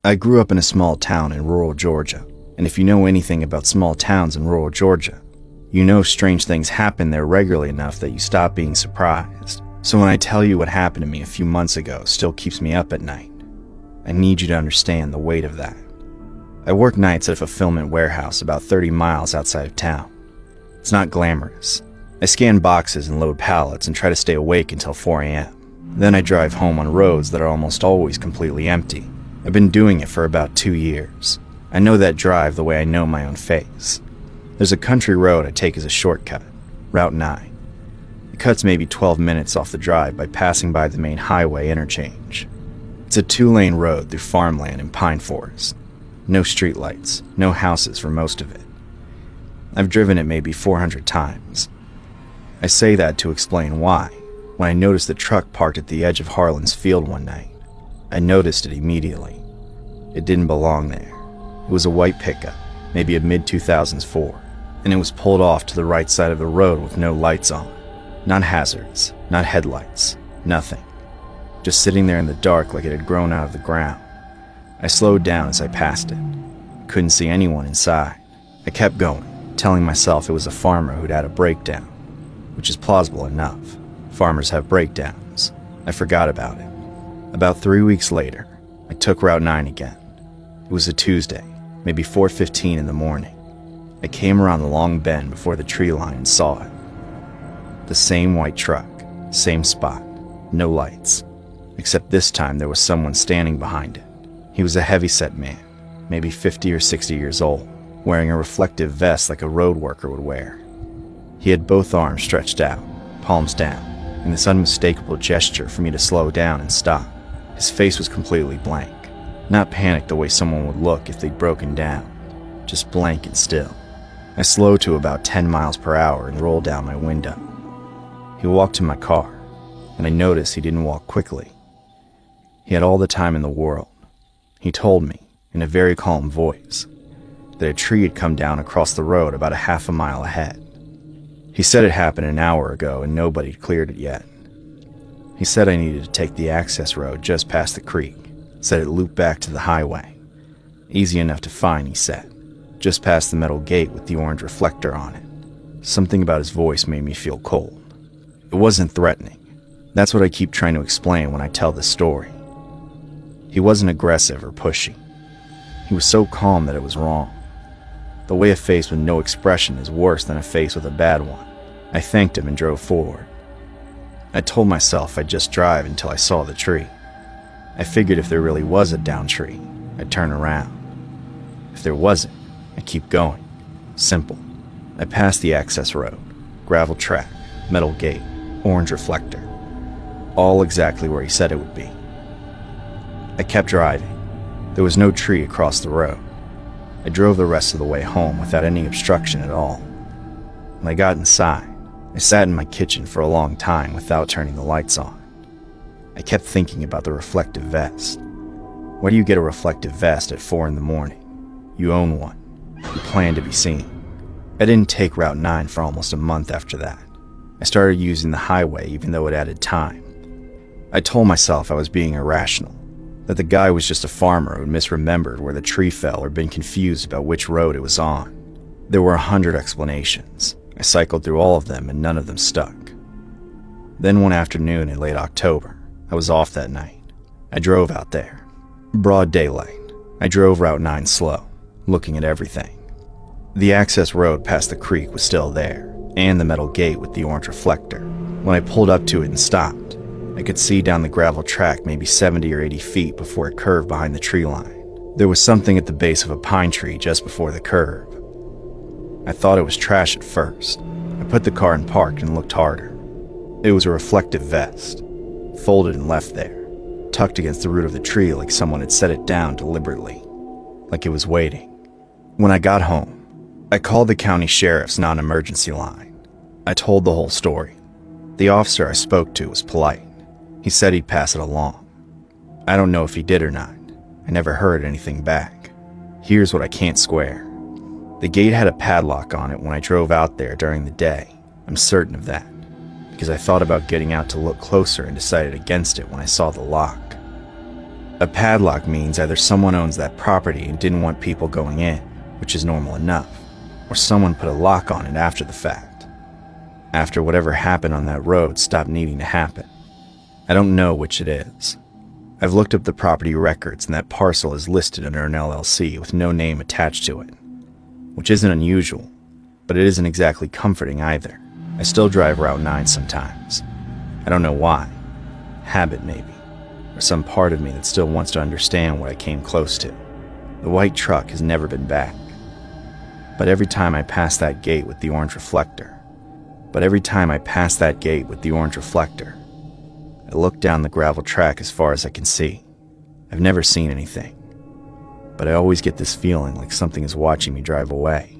I grew up in a small town in rural Georgia, and if you know anything about small towns in rural Georgia, you know strange things happen there regularly enough that you stop being surprised. So when I tell you what happened to me a few months ago still keeps me up at night, I need you to understand the weight of that. I work nights at a fulfillment warehouse about 30 miles outside of town. It's not glamorous. I scan boxes and load pallets and try to stay awake until 4 a.m. Then I drive home on roads that are almost always completely empty. I've been doing it for about 2 years. I know that drive the way I know my own face. There's a country road I take as a shortcut, Route 9. It cuts maybe 12 minutes off the drive by passing by the main highway interchange. It's a 2-lane road through farmland and pine forest. No streetlights, no houses for most of it. I've driven it maybe 400 times. I say that to explain why. When I noticed the truck parked at the edge of Harlan's field one night, I noticed it immediately. It didn't belong there. It was a white pickup, maybe a mid-2000s Ford, and it was pulled off to the right side of the road with no lights on. Not hazards, not headlights, nothing. Just sitting there in the dark like it had grown out of the ground. I slowed down as I passed it. Couldn't see anyone inside. I kept going, telling myself it was a farmer who'd had a breakdown, which is plausible enough. Farmers have breakdowns. I forgot about it. About 3 weeks later, I took Route 9 again. It was a Tuesday, maybe 4:15 in the morning. I came around the long bend before the tree line and saw it. The same white truck, same spot, no lights. Except this time there was someone standing behind it. He was a heavy-set man, maybe 50 or 60 years old, wearing a reflective vest like a road worker would wear. He had both arms stretched out, palms down, in this unmistakable gesture for me to slow down and stop. His face was completely blank, not panicked the way someone would look if they'd broken down, just blank and still. I slowed to about 10 miles per hour and rolled down my window. He walked to my car, and I noticed he didn't walk quickly. He had all the time in the world. He told me, in a very calm voice, that a tree had come down across the road about a half a mile ahead. He said it happened an hour ago and nobody had cleared it yet. He said I needed to take the access road just past the creek, said it looped back to the highway. Easy enough to find, he said, just past the metal gate with the orange reflector on it. Something about his voice made me feel cold. It wasn't threatening. That's what I keep trying to explain when I tell this story. He wasn't aggressive or pushy. He was so calm that it was wrong. The way a face with no expression is worse than a face with a bad one. I thanked him and drove forward. I told myself I'd just drive until I saw the tree. I figured if there really was a downed tree, I'd turn around. If there wasn't, I'd keep going. Simple. I passed the access road, gravel track, metal gate, orange reflector. All exactly where he said it would be. I kept driving. There was no tree across the road. I drove the rest of the way home without any obstruction at all. When I got inside, I sat in my kitchen for a long time without turning the lights on. I kept thinking about the reflective vest. Why do you get a reflective vest at 4 in the morning? You own one. You plan to be seen. I didn't take Route 9 for almost a month after that. I started using the highway even though it added time. I told myself I was being irrational, that the guy was just a farmer who'd misremembered where the tree fell or been confused about which road it was on. There were 100 explanations. I cycled through all of them and none of them stuck. Then one afternoon in late October, I was off that night. I drove out there. Broad daylight. I drove Route 9 slow, looking at everything. The access road past the creek was still there, and the metal gate with the orange reflector. When I pulled up to it and stopped, I could see down the gravel track maybe 70 or 80 feet before it curved behind the tree line. There was something at the base of a pine tree just before the curve. I thought it was trash at first. I put the car in park and looked harder. It was a reflective vest, folded and left there, tucked against the root of the tree like someone had set it down deliberately, like it was waiting. When I got home, I called the county sheriff's non-emergency line. I told the whole story. The officer I spoke to was polite. He said he'd pass it along. I don't know if he did or not. I never heard anything back. Here's what I can't square. The gate had a padlock on it when I drove out there during the day. I'm certain of that, because I thought about getting out to look closer and decided against it when I saw the lock. A padlock means either someone owns that property and didn't want people going in, which is normal enough, or someone put a lock on it after the fact. After whatever happened on that road stopped needing to happen. I don't know which it is. I've looked up the property records and that parcel is listed under an LLC with no name attached to it, which isn't unusual, but it isn't exactly comforting either. I still drive Route 9 sometimes. I don't know why. Habit maybe, or some part of me that still wants to understand what I came close to. The white truck has never been back. But every time I pass that gate with the orange reflector, I look down the gravel track as far as I can see. I've never seen anything, but I always get this feeling like something is watching me drive away.